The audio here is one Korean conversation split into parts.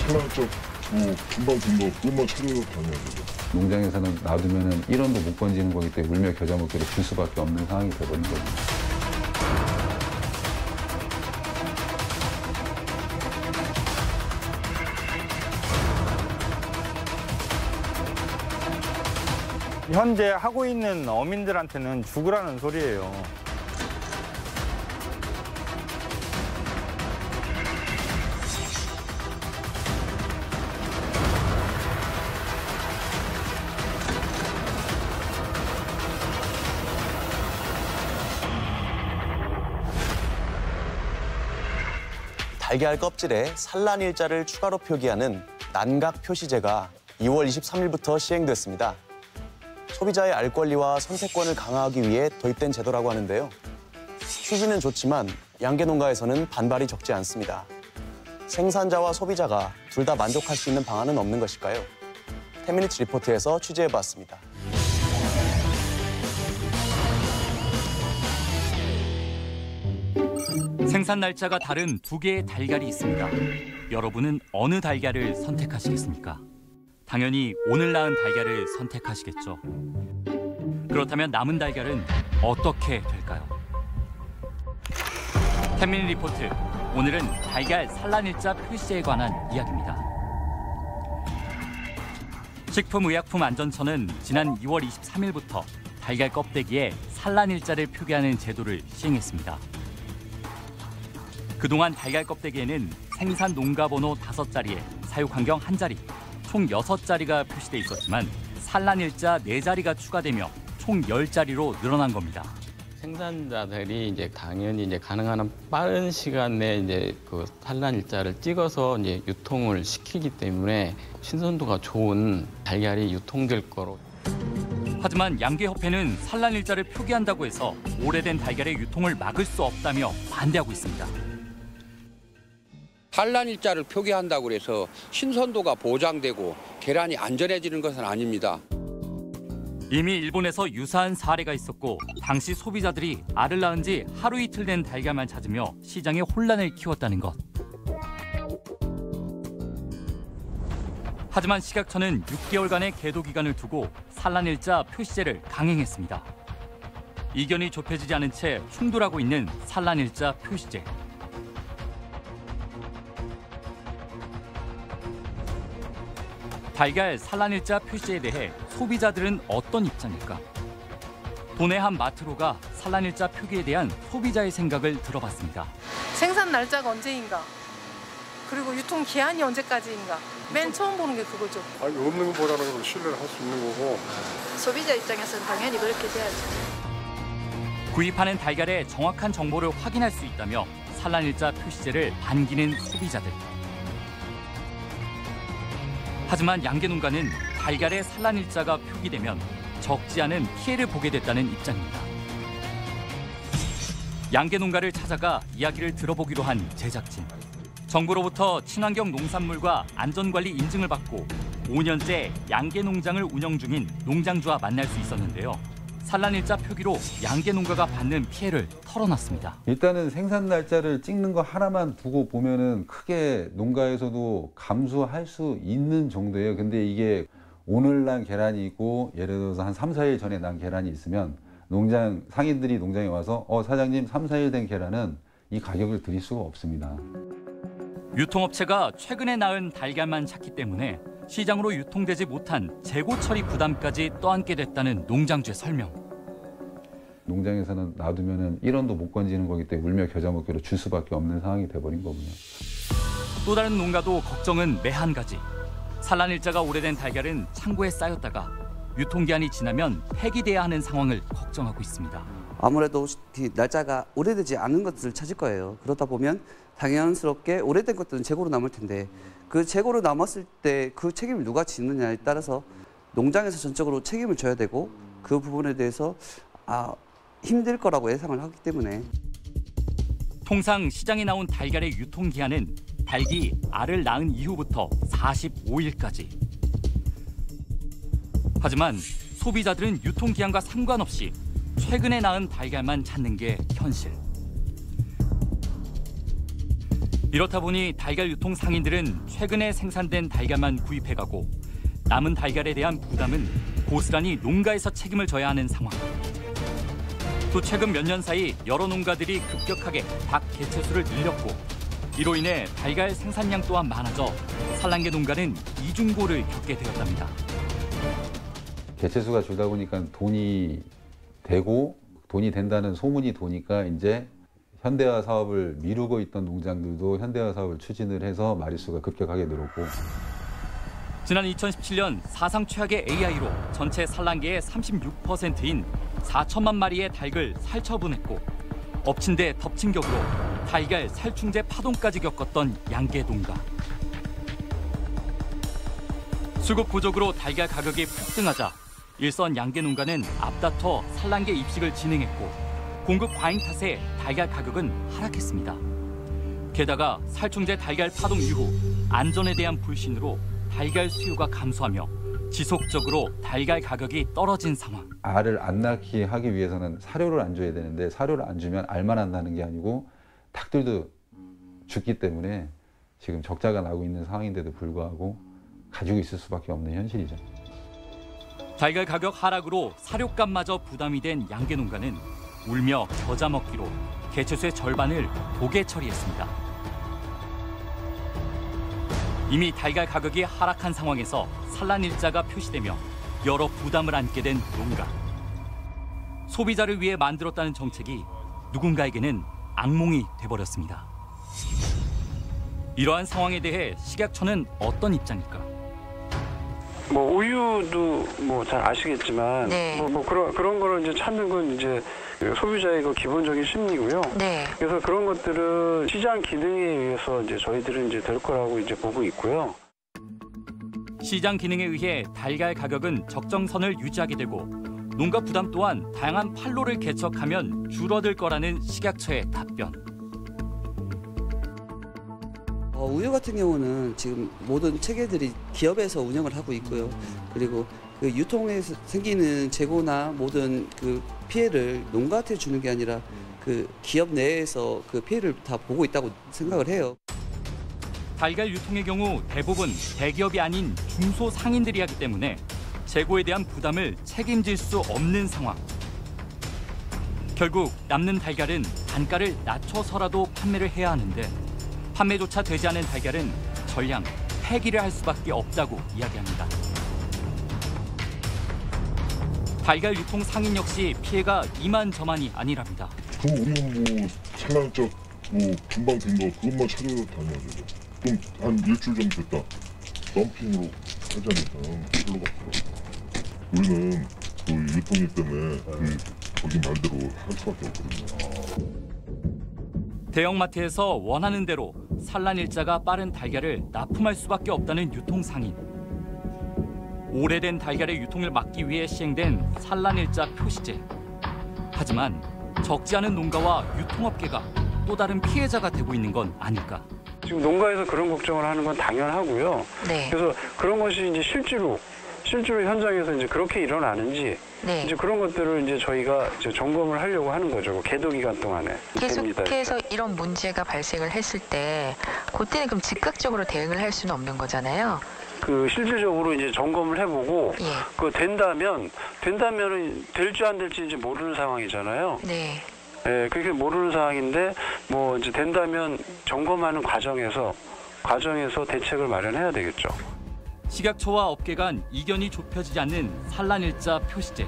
산란적 금방 그것만 찾아다녀야 되죠. 농장에서는 놔두면 1원도 못 건지는 거기 때문에 울며 겨자 먹기로 줄 수밖에 없는 상황이 돼버린 거죠. 현재 하고 있는 어민들한테는 죽으라는 소리예요. 달걀 껍질에 산란일자를 추가로 표기하는 난각 표시제가 2월 23일부터 시행됐습니다. 소비자의 알 권리와 선택권을 강화하기 위해 도입된 제도라고 하는데요. 취지는 좋지만 양계농가에서는 반발이 적지 않습니다. 생산자와 소비자가 둘 다 만족할 수 있는 방안은 없는 것일까요? 10미니트 리포트에서 취재해봤습니다. 생산 날짜가 다른 두 개의 달걀이 있습니다. 여러분은 어느 달걀을 선택하시겠습니까? 당연히 오늘 낳은 달걀을 선택하시겠죠. 그렇다면 남은 달걀은 어떻게 될까요? 10미니트 리포트, 오늘은 달걀 산란일자 표시제에 관한 이야기입니다. 식품의약품안전처는 지난 2월 23일부터 달걀 껍데기에 산란일자를 표기하는 제도를 시행했습니다. 그동안 달걀 껍데기에는 생산 농가 번호 5자리에 사육 환경 1자리, 총 6자리가 표시돼 있었지만 산란일자 4자리가 추가되며 총 10자리로 늘어난 겁니다. 생산자들이 당연히 가능한 한 빠른 시간 내에 그 산란일자를 찍어서 유통을 시키기 때문에 신선도가 좋은 달걀이 유통될 거로. 하지만 양계협회는 산란일자를 표기한다고 해서 오래된 달걀의 유통을 막을 수 없다며 반대하고 있습니다. 산란일자를 표기한다고 해서 신선도가 보장되고 계란이 안전해지는 것은 아닙니다. 이미 일본에서 유사한 사례가 있었고 당시 소비자들이 알을 낳은 지 하루 이틀 된 달걀만 찾으며 시장에 혼란을 키웠다는 것. 하지만 식약처는 6개월간의 계도 기간을 두고 산란일자 표시제를 강행했습니다. 이견이 좁혀지지 않은 채 충돌하고 있는 산란일자 표시제. 달걀 산란일자 표시에 대해 소비자들은 어떤 입장일까? 도내 한 마트로가 산란일자 표기에 대한 소비자의 생각을 들어봤습니다. 생산 날짜가 언제인가? 그리고 유통 기한이 언제까지인가? 맨 처음 보는 게 그거죠. 아니, 없는 것보다는 신뢰를 할 수 있는 거고. 소비자 입장에서는 당연히 그렇게 돼야죠. 구입하는 달걀의 정확한 정보를 확인할 수 있다며 산란일자 표시제를 반기는 소비자들. 하지만 양계농가는 달걀의 산란일자가 표기되면 적지 않은 피해를 보게 됐다는 입장입니다. 양계농가를 찾아가 이야기를 들어보기로 한 제작진. 정부로부터 친환경 농산물과 안전관리 인증을 받고 5년째 양계농장을 운영 중인 농장주와 만날 수 있었는데요. 산란일자 표기로 양계농가가 받는 피해를 털어놨습니다. 일단은 생산 날짜를 찍는 거 하나만 두고 보면은 크게 농가에서도 감수할 수 있는 정도예요. 근데 이게 오늘 난 계란이 있고 예를 들어서 한 3, 4일 전에 난 계란이 있으면 농장 상인들이 농장에 와서 사장님 3, 4일 된 계란은 이 가격을 드릴 수가 없습니다. 유통업체가 최근에 낳은 달걀만 찾기 때문에 시장으로 유통되지 못한 재고 처리 부담까지 떠안게 됐다는 농장주의 설명. 농장에서는 놔두면 1원도 못 건지는 거기 때문에 울며 겨자 먹기로 줄 수밖에 없는 상황이 돼버린 거군요. 또 다른 농가도 걱정은 매한 가지. 산란일자가 오래된 달걀은 창고에 쌓였다가 유통기한이 지나면 폐기돼야 하는 상황을 걱정하고 있습니다. 아무래도 날짜가 오래되지 않은 것들을 찾을 거예요. 그러다 보면 당연스럽게 오래된 것들은 재고로 남을 텐데 그 재고로 남았을 때 그 책임을 누가 지느냐에 따라서 농장에서 전적으로 책임을 져야 되고 그 부분에 대해서 힘들 거라고 예상을 하기 때문에. 통상 시장에 나온 달걀의 유통기한은 닭이 알을 낳은 이후부터 45일까지. 하지만 소비자들은 유통기한과 상관없이 최근에 낳은 달걀만 찾는 게 현실. 이렇다 보니 달걀 유통 상인들은 최근에 생산된 달걀만 구입해가고 남은 달걀에 대한 부담은 고스란히 농가에서 책임을 져야 하는 상황. 또 최근 몇 년 사이 여러 농가들이 급격하게 닭 개체수를 늘렸고 이로 인해 달걀 생산량 또한 많아져 산란계 농가는 이중고를 겪게 되었답니다. 개체수가 줄다 보니까 돈이 되고 돈이 된다는 소문이 도니까 이제 현대화 사업을 미루고 있던 농장들도 현대화 사업을 추진을 해서 마리수가 급격하게 늘었고 지난 2017년 사상 최악의 AI로 전체 산란계의 36%인 4천만 마리의 닭을 살처분했고 엎친 데 덮친 격으로 달걀 살충제 파동까지 겪었던 양계 농가. 수급 부족으로 달걀 가격이 폭등하자 일선 양계 농가는 앞다퉈 산란계 입식을 진행했고 공급 과잉 탓에 달걀 가격은 하락했습니다. 게다가 살충제 달걀 파동 이후 안전에 대한 불신으로 달걀 수요가 감소하며 지속적으로 달걀 가격이 떨어진 상황. 알을 안 낳게 하기 위해서는 사료를 안 줘야 되는데 사료를 안 주면 알만 안 나는 게 아니고 닭들도 죽기 때문에 지금 적자가 나고 있는 상황인데도 불구하고 가지고 있을 수밖에 없는 현실이죠. 달걀 가격 하락으로 사료값마저 부담이 된 양계 농가는 울며 겨자 먹기로 개체수의 절반을 독에 처리했습니다. 이미 달걀 가격이 하락한 상황에서 산란일자가 표시되며 여러 부담을 안게 된 농가. 소비자를 위해 만들었다는 정책이 누군가에게는 악몽이 돼버렸습니다. 이러한 상황에 대해 식약처는 어떤 입장일까? 뭐 우유도 뭐 잘 아시겠지만 네. 뭐 그런 거를 이제 찾는 건 이제 소비자의 그 기본적인 심리고요. 네. 그래서 그런 것들은 시장 기능에 의해서 이제 저희들은 이제 될 거라고 이제 보고 있고요. 시장 기능에 의해 달걀 가격은 적정선을 유지하게 되고 농가 부담 또한 다양한 판로를 개척하면 줄어들 거라는 식약처의 답변. 우유 같은 경우는 지금 모든 체계들이 기업에서 운영을 하고 있고요. 그리고 그 유통에서 생기는 재고나 모든 그 피해를 농가한테 주는 게 아니라 그 기업 내에서 그 피해를 다 보고 있다고 생각을 해요. 달걀 유통의 경우 대부분 대기업이 아닌 중소 상인들이 하기 때문에 재고에 대한 부담을 책임질 수 없는 상황. 결국 남는 달걀은 단가를 낮춰서라도 판매를 해야 하는데 판매조차 되지 않은 달걀은 전량 폐기를 할 수밖에 없다고 이야기합니다. 달걀 유통 상인 역시 피해가 이만저만이 아니랍니다. 우리는 뭐 산란일자 뭐 금방 된 거 그것만 찾아다녀야죠. 좀 한 일주일 정도 됐다. 덤핑으로 하지 않으면 별로가 없어. 우리는 그 유통일 때문에 거기 말대로 할 수밖에 없거든요. 대형마트에서 원하는 대로 산란일자가 빠른 달걀을 납품할 수밖에 없다는 유통상인. 오래된 달걀의 유통을 막기 위해 시행된 산란일자 표시제. 하지만 적지 않은 농가와 유통업계가 또 다른 피해자가 되고 있는 건 아닐까. 지금 농가에서 그런 걱정을 하는 건 당연하고요. 네. 그래서 그런 것이 이제 실제로 현장에서 이제 그렇게 일어나는지 네. 이제 그런 것들을 이제 저희가 이제 점검을 하려고 하는 거죠. 계도 기간 동안에. 계속해서 이런 문제가 발생을 했을 때 그때는 그럼 즉각적으로 대응을 할 수는 없는 거잖아요. 그 실질적으로 이제 점검을 해보고 예. 그 된다면은 될지 안 될지 이제 모르는 상황이잖아요. 네. 예, 그게 모르는 상황인데 뭐 이제 된다면 점검하는 과정에서 대책을 마련해야 되겠죠. 식약처와 업계 간 이견이 좁혀지지 않는 산란일자 표시제.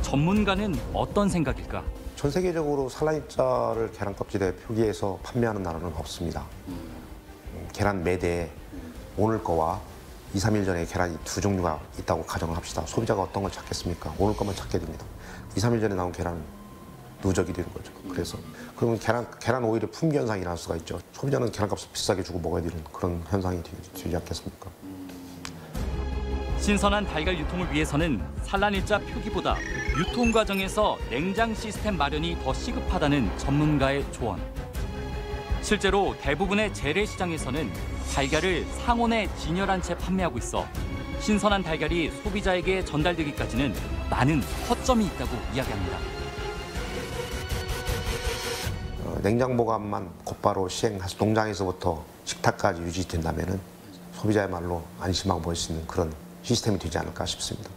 전문가는 어떤 생각일까? 전 세계적으로 산란일자를 계란 껍질에 표기해서 판매하는 나라는 없습니다. 계란 매대에 오늘 거와 2, 3일 전에 계란이 두 종류가 있다고 가정을 합시다. 소비자가 어떤 걸 찾겠습니까? 오늘 것만 찾게 됩니다. 2, 3일 전에 나온 계란은 누적이 되는 거죠. 그래서 그러면 계란 오일의 품귀 현상이 날 수가 있죠. 소비자는 계란값을 비싸게 주고 먹어야 되는 그런 현상이 되지 않겠습니까? 신선한 달걀 유통을 위해서는 산란일자 표기보다 유통 과정에서 냉장 시스템 마련이 더 시급하다는 전문가의 조언. 실제로 대부분의 재래시장에서는 달걀을 상온에 진열한 채 판매하고 있어 신선한 달걀이 소비자에게 전달되기까지는 많은 허점이 있다고 이야기합니다. 냉장 보관만 곧바로 시행해서 농장에서부터 식탁까지 유지된다면은 소비자야말로 안심하고 먹을 수 있는 그런 시스템이 되지 않을까 싶습니다.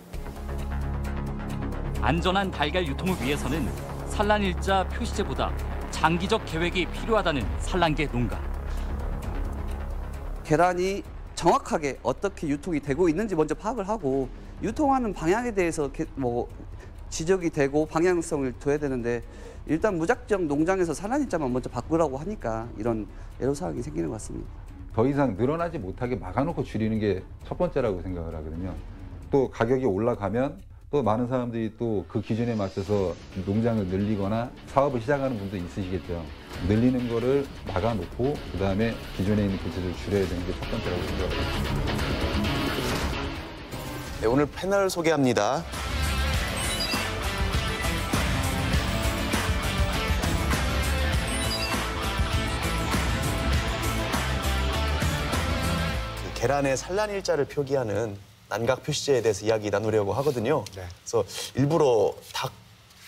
안전한 달걀 유통을 위해서는 산란일자 표시제보다 장기적 계획이 필요하다는 산란계 농가. 계란이 정확하게 어떻게 유통이 되고 있는지 먼저 파악을 하고 유통하는 방향에 대해서 뭐 지적이 되고 방향성을 둬야 되는데 일단 무작정 농장에서 산란일자만 먼저 바꾸라고 하니까 이런 애로사항이 생기는 것 같습니다. 더 이상 늘어나지 못하게 막아놓고 줄이는 게 첫 번째라고 생각을 하거든요. 또 가격이 올라가면 또 많은 사람들이 또 그 기준에 맞춰서 농장을 늘리거나 사업을 시작하는 분도 있으시겠죠. 늘리는 거를 막아놓고 그다음에 기존에 있는 부채를 줄여야 되는 게 첫 번째라고 생각합니다. 네, 오늘 패널 소개합니다. 계란의 산란일자를 표기하는 난각 표시제에 대해서 이야기 나누려고 하거든요. 네. 그래서 일부러 닭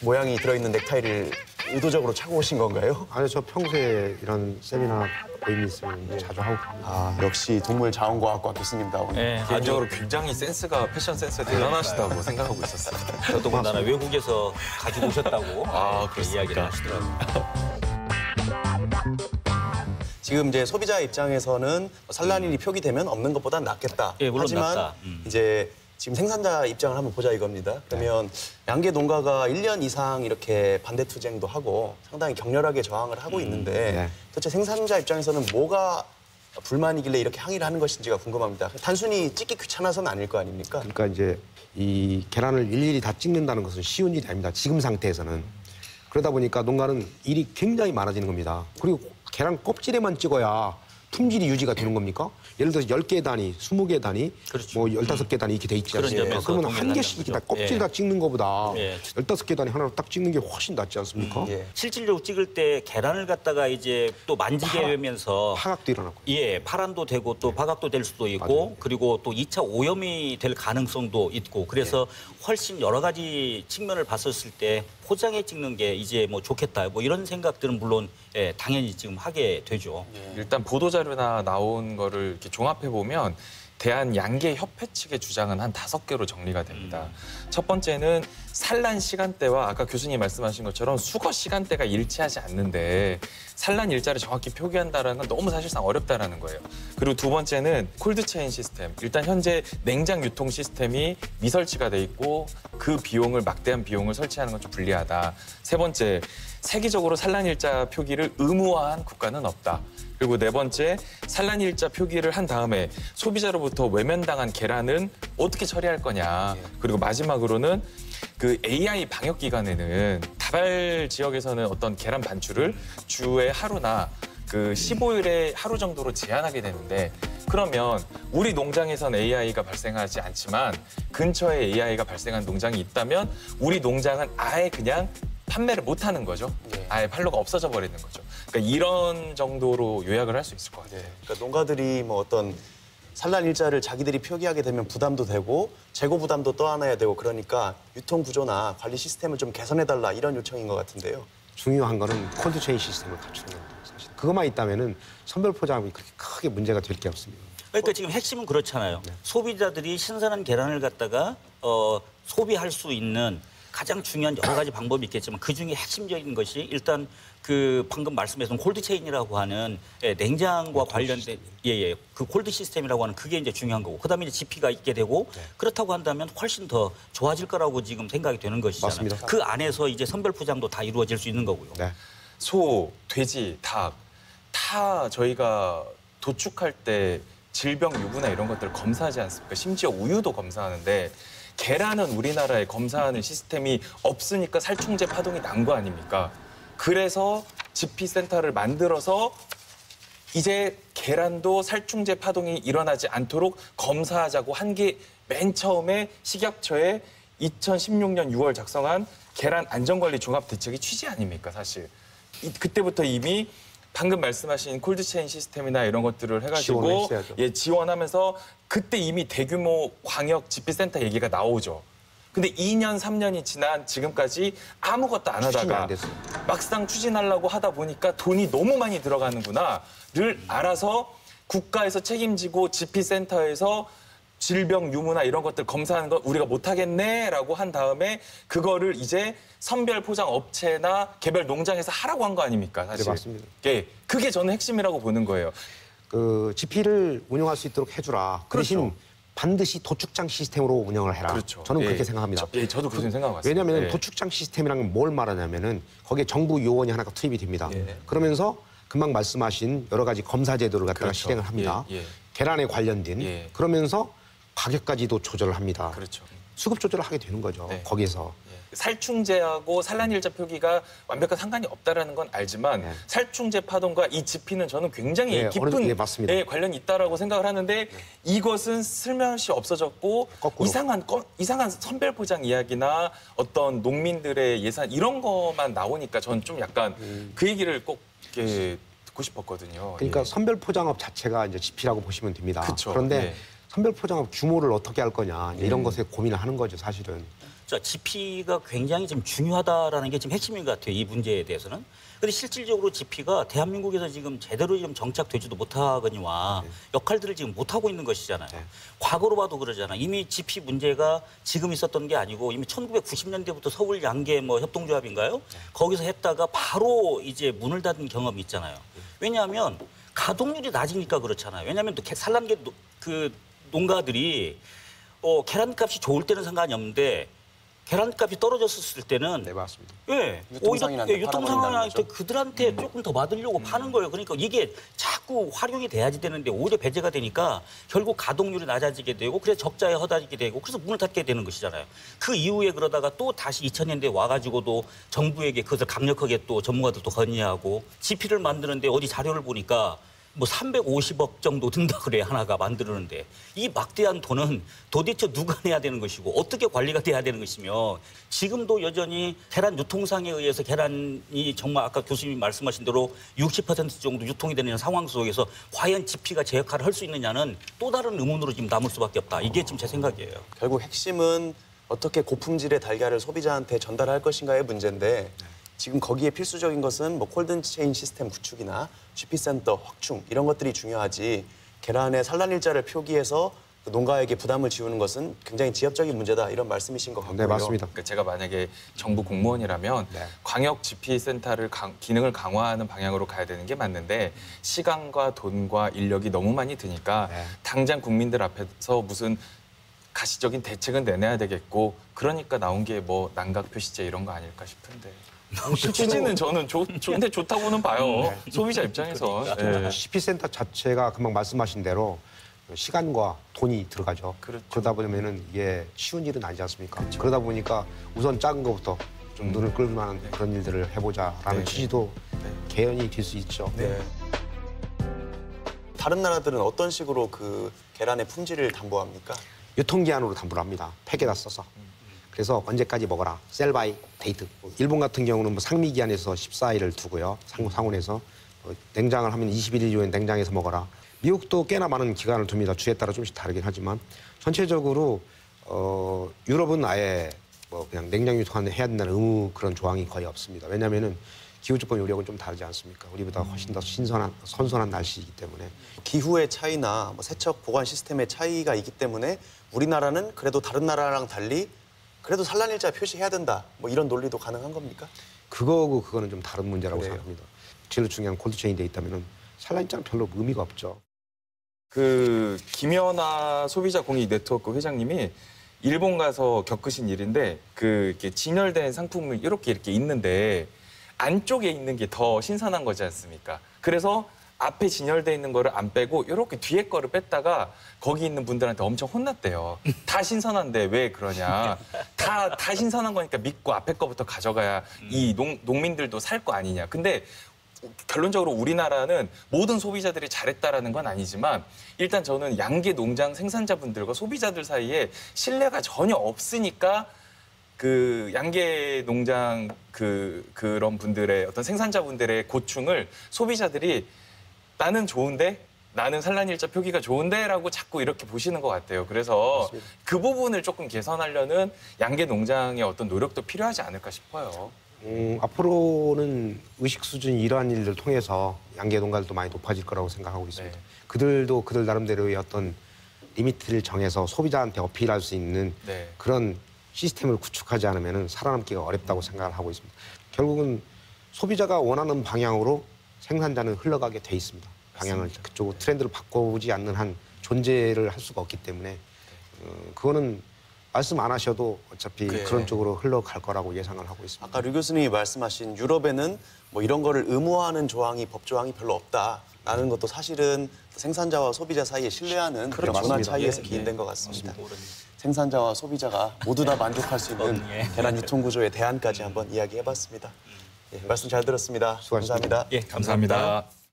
모양이 들어있는 넥타이를 의도적으로 차고 오신 건가요? 아니요, 저 평소에 이런 세미나 모임 있으면 자주 하고. 아, 역시 동물자원과학과 교수님다운. 네, 개인적으로 굉장히 센스가, 패션 센스가 대단하시다고 생각하고 있었어요. 더더군다나 외국에서 가지고 오셨다고 이야기를 하시더라고요. 지금 이제 소비자 입장에서는 산란일이 표기되면 없는 것보단 낫겠다. 예, 물론 하지만 낫다. 이제 지금 생산자 입장을 한번 보자 이겁니다. 그러면 양계 농가가 1년 이상 이렇게 반대 투쟁도 하고 상당히 격렬하게 저항을 하고 있는데 네. 도대체 생산자 입장에서는 뭐가 불만이길래 이렇게 항의를 하는 것인지가 궁금합니다. 단순히 찍기 귀찮아서는 아닐 거 아닙니까? 그러니까 이제 이 계란을 일일이 다 찍는다는 것은 쉬운 일이 아닙니다. 지금 상태에서는. 그러다 보니까 농가는 일이 굉장히 많아지는 겁니다. 그리고 계란 껍질에만 찍어야 품질이 유지가 되는 겁니까? 예를 들어서 10개 단위, 20개 단위, 그렇죠. 뭐 15개 단위 이렇게 돼 있지 않습니까? 그러면 한 개씩 이렇게 다 껍질 다 찍는 것보다 15개 단위 하나로 딱 찍는 게 훨씬 낫지 않습니까? 실질적으로 찍을 때 계란을 갖다가 이제 또 만지게 되면서 파각도 일어나고. 예, 파란도 되고 또 파각도 될 수도 있고 맞아요. 그리고 또 2차 오염이 될 가능성도 있고 그래서 훨씬 여러 가지 측면을 봤었을 때 포장해 찍는 게 이제 뭐 좋겠다 뭐 이런 생각들은 물론 당연히 지금 하게 되죠. 일단 보도자료나 나온 거를 이렇게 종합해 보면 대한양계협회 측의 주장은 한 5개로 정리가 됩니다. 첫 번째는 산란 시간대와 아까 교수님 말씀하신 것처럼 수거 시간대가 일치하지 않는데 산란 일자를 정확히 표기한다는 건 너무 사실상 어렵다라는 거예요. 그리고 두 번째는 콜드체인 시스템. 일단 현재 냉장 유통 시스템이 미설치가 돼 있고 그 비용을 막대한 비용을 설치하는 건 좀 불리하다. 세 번째, 세계적으로 산란일자 표기를 의무화한 국가는 없다. 그리고 네 번째, 산란일자 표기를 한 다음에 소비자로부터 외면당한 계란은 어떻게 처리할 거냐. 그리고 마지막으로는 그 AI 방역 기간에는 다발 지역에서는 어떤 계란 반출을 주에 하루나 그 15일에 하루 정도로 제한하게 되는데 그러면 우리 농장에선 AI가 발생하지 않지만 근처에 AI가 발생한 농장이 있다면 우리 농장은 아예 그냥 판매를 못하는 거죠. 아예 판로가 없어져 버리는 거죠. 그러니까 이런 정도로 요약을 할 수 있을 것 같아요. 그러니까 농가들이 뭐 어떤 산란 일자를 자기들이 표기하게 되면 부담도 되고 재고 부담도 떠안아야 되고 그러니까 유통 구조나 관리 시스템을 좀 개선해달라 이런 요청인 것 같은데요. 중요한 거는 콜드체인 시스템을 갖추는 겁니다. 사실 그것만 있다면은 선별 포장이 그렇게 크게 문제가 될 게 없습니다. 그러니까 지금 핵심은 그렇잖아요. 소비자들이 신선한 계란을 갖다가 소비할 수 있는 가장 중요한 여러 가지 방법이 있겠지만 그중에 핵심적인 것이 일단 그 방금 말씀하신 콜드체인이라고 하는 냉장과 관련된 그 콜드 시스템이라고 하는 그게 이제 중요한 거고 그다음에 이제 GP가 있게 되고 그렇다고 한다면 훨씬 더 좋아질 거라고 지금 생각이 되는 것이잖아요. 맞습니다. 그 안에서 이제 선별 포장도 다 이루어질 수 있는 거고요. 소, 돼지, 닭 다 저희가 도축할 때 질병 유구나 이런 것들을 검사하지 않습니까? 심지어 우유도 검사하는데 계란은 우리나라에 검사하는 시스템이 없으니까 살충제 파동이 난 거 아닙니까? 그래서 GP센터를 만들어서 이제 계란도 살충제 파동이 일어나지 않도록 검사하자고 한 게 맨 처음에 식약처에 2016년 6월 작성한 계란 안전관리 종합대책의 취지 아닙니까, 사실. 그때부터 이미 방금 말씀하신 콜드체인 시스템이나 이런 것들을 해가지고 지원하면서 그때 이미 대규모 광역 GP센터 얘기가 나오죠. 근데 2년, 3년이 지난 지금까지 아무것도 안 하다가 막상 추진하려고 하다 보니까 돈이 너무 많이 들어가는구나를 알아서 국가에서 책임지고 GP센터에서 질병 유무나 이런 것들 검사하는 거 우리가 못하겠네라고 한 다음에 그거를 이제 선별 포장 업체나 개별 농장에서 하라고 한 거 아닙니까? 사실. 네, 맞습니다. 예, 그게 저는 핵심이라고 보는 거예요. 그 GP를 운영할 수 있도록 해주라. 그 대신 반드시 도축장 시스템으로 운영을 해라. 그렇죠. 저는 예. 그렇게 생각합니다. 저도 그렇게 생각하고 있습니다. 왜냐하면 예. 도축장 시스템이란 뭘 말하냐면은 거기에 정부 요원이 하나가 투입이 됩니다. 예. 그러면서 금방 말씀하신 여러 가지 검사 제도를 갖다가 그렇죠. 실행을 합니다. 예, 예. 계란에 관련된 예. 그러면서 가격까지도 조절을 합니다. 그렇죠. 수급 조절을 하게 되는 거죠. 네. 거기에서. 살충제하고 산란일자 표기가 완벽한 상관이 없다라는 건 알지만 살충제 파동과 이 GP는 저는 굉장히 네, 깊은 맞습니다. 관련이 있다라고 생각을 하는데 이것은 슬며시 없어졌고 이상한 선별 포장 이야기나 어떤 농민들의 예산 이런 것만 나오니까 저는 좀 약간 그 얘기를 꼭 듣고 싶었거든요. 그러니까 예. 선별 포장업 자체가 이제 GP라고 보시면 됩니다. 그쵸. 그런데 네. 선별 포장업 규모를 어떻게 할 거냐 이런 것에 고민을 하는 거죠, 사실은. 자, GP가 굉장히 좀 중요하다라는 게 지금 핵심인 것 같아요. 이 문제에 대해서는. 근데 실질적으로 GP가 대한민국에서 지금 제대로 좀 정착되지도 못하거니와 역할들을 지금 못하고 있는 것이잖아요. 과거로 봐도 그러잖아요. 이미 GP 문제가 지금 있었던 게 아니고 이미 1990년대부터 서울 양계 뭐 협동조합인가요? 거기서 했다가 바로 이제 문을 닫은 경험이 있잖아요. 왜냐하면 가동률이 낮으니까 그렇잖아요. 왜냐하면 또 산란계 그 농가들이 계란값이 좋을 때는 상관이 없는데 계란값이 떨어졌을 때는 네, 맞습니다. 예, 유통상인한테 유통상인한테 팔아버린다는 그들한테 조금 더 받으려고 파는 거예요. 그러니까 이게 자꾸 활용이 돼야지 되는데 오히려 배제가 되니까 결국 가동률이 낮아지게 되고 그래서 적자에 허다지게 되고 그래서 문을 닫게 되는 것이잖아요. 그 이후에 그러다가 또 다시 2000년대 와가지고도 정부에게 그것을 강력하게 또 전문가들도 건의하고 GP를 만드는데 어디 자료를 보니까 뭐 350억 정도 든다 그래 하나가 만드는데 이 막대한 돈은 도대체 누가 내야 되는 것이고 어떻게 관리가 돼야 되는 것이며 지금도 여전히 계란 유통상에 의해서 계란이 정말 아까 교수님이 말씀하신 대로 60% 정도 유통이 되는 상황 속에서 과연 GP가 제 역할을 할 수 있느냐는 또 다른 의문으로 지금 남을 수밖에 없다. 이게 지금 제 생각이에요. 결국 핵심은 어떻게 고품질의 달걀을 소비자한테 전달할 것인가의 문제인데 지금 거기에 필수적인 것은 뭐 콜드체인 시스템 구축이나 GP센터 확충 이런 것들이 중요하지 계란의 산란일자를 표기해서 그 농가에게 부담을 지우는 것은 굉장히 지엽적인 문제다 이런 말씀이신 것 같고요. 네, 맞습니다. 그러니까 제가 만약에 정부 공무원이라면 광역 GP센터를 기능을 강화하는 방향으로 가야 되는 게 맞는데 시간과 돈과 인력이 너무 많이 드니까 당장 국민들 앞에서 무슨 가시적인 대책은 내놔야 되겠고 그러니까 나온 게 뭐 난각 표시제 이런 거 아닐까 싶은데. 취지는 저는 좋은데 좋다고는 봐요. 소비자 입장에서. 네. GP센터 자체가 금방 말씀하신 대로 시간과 돈이 들어가죠. 그러다 보면은 이게 쉬운 일은 아니지 않습니까? 그러다 보니까 우선 작은 것부터 좀 눈을 끌 만한 그런 일들을 해보자라는 취지도 개연이 될 수 있죠. 다른 나라들은 어떤 식으로 그 계란의 품질을 담보합니까? 유통기한으로 담보를 합니다. 팩에다 써서. 그래서 언제까지 먹어라. 셀바이 데이트. 일본 같은 경우는 뭐 상미기한에서 14일을 두고요. 상온에서 냉장을 하면 21일 이후에 냉장에서 먹어라. 미국도 꽤나 많은 기간을 둡니다. 주에 따라 조금씩 다르긴 하지만 전체적으로 유럽은 아예 뭐 그냥 냉장 유통을 해야 된다는 의무 그런 조항이 거의 없습니다. 왜냐하면은 기후 조건 요령은 좀 다르지 않습니까? 우리보다 훨씬 더 선선한 날씨이기 때문에. 기후의 차이나 뭐 세척 보관 시스템의 차이가 있기 때문에 우리나라는 그래도 다른 나라랑 달리 그래도 산란일자 표시해야 된다. 뭐 이런 논리도 가능한 겁니까? 그거는 좀 다른 문제라고 생각합니다. 제일 중요한 콜드체인이 돼 있다면은 산란일자는 별로 의미가 없죠. 그 김연아 소비자 공익 네트워크 회장님이 일본 가서 겪으신 일인데 그 이렇게 진열된 상품이 이렇게 있는데 안쪽에 있는 게 더 신선한 거지 않습니까? 그래서 앞에 진열돼 있는 거를 안 빼고 이렇게 뒤에 거를 뺐다가 거기 있는 분들한테 엄청 혼났대요. 다 신선한데 왜 그러냐. 다 신선한 거니까 믿고 앞에 거부터 가져가야 이 농민들도 살 거 아니냐. 근데 결론적으로 우리나라는 모든 소비자들이 잘했다라는 건 아니지만 일단 저는 양계 농장 생산자분들과 소비자들 사이에 신뢰가 전혀 없으니까 그 양계 농장 그런 분들의 어떤 생산자분들의 고충을 소비자들이 나는 좋은데 나는 산란일자 표기가 좋은데라고 자꾸 이렇게 보시는 것 같아요. 그래서 맞습니다. 그 부분을 조금 개선하려는 양계 농장의 어떤 노력도 필요하지 않을까 싶어요. 앞으로는 의식 수준 이러한 일들을 통해서 양계 농가들도 많이 높아질 거라고 생각하고 있습니다. 그들도 그들 나름대로의 어떤 리미트를 정해서 소비자한테 어필할 수 있는 그런 시스템을 구축하지 않으면 살아남기가 어렵다고 생각을 하고 있습니다. 결국은 소비자가 원하는 방향으로 생산자는 흘러가게 돼 있습니다. 방향을 그쪽으로 트렌드를 바꾸지 않는 한 존재를 할 수가 없기 때문에 그거는 말씀 안 하셔도 어차피 그런 쪽으로 흘러갈 거라고 예상을 하고 있습니다. 아까 류 교수님이 말씀하신 유럽에는 뭐 이런 거를 의무화하는 조항이 법 조항이 별로 없다라는 것도 사실은 생산자와 소비자 사이에 신뢰하는 그런 문화 차이에서 기인된 것 같습니다. 생산자와 소비자가 모두 다 만족할 수 있는 계란 유통 구조의 대안까지 한번 이야기해봤습니다. 예, 말씀 잘 들었습니다. 수고하셨습니다. 감사합니다. 예, 감사합니다.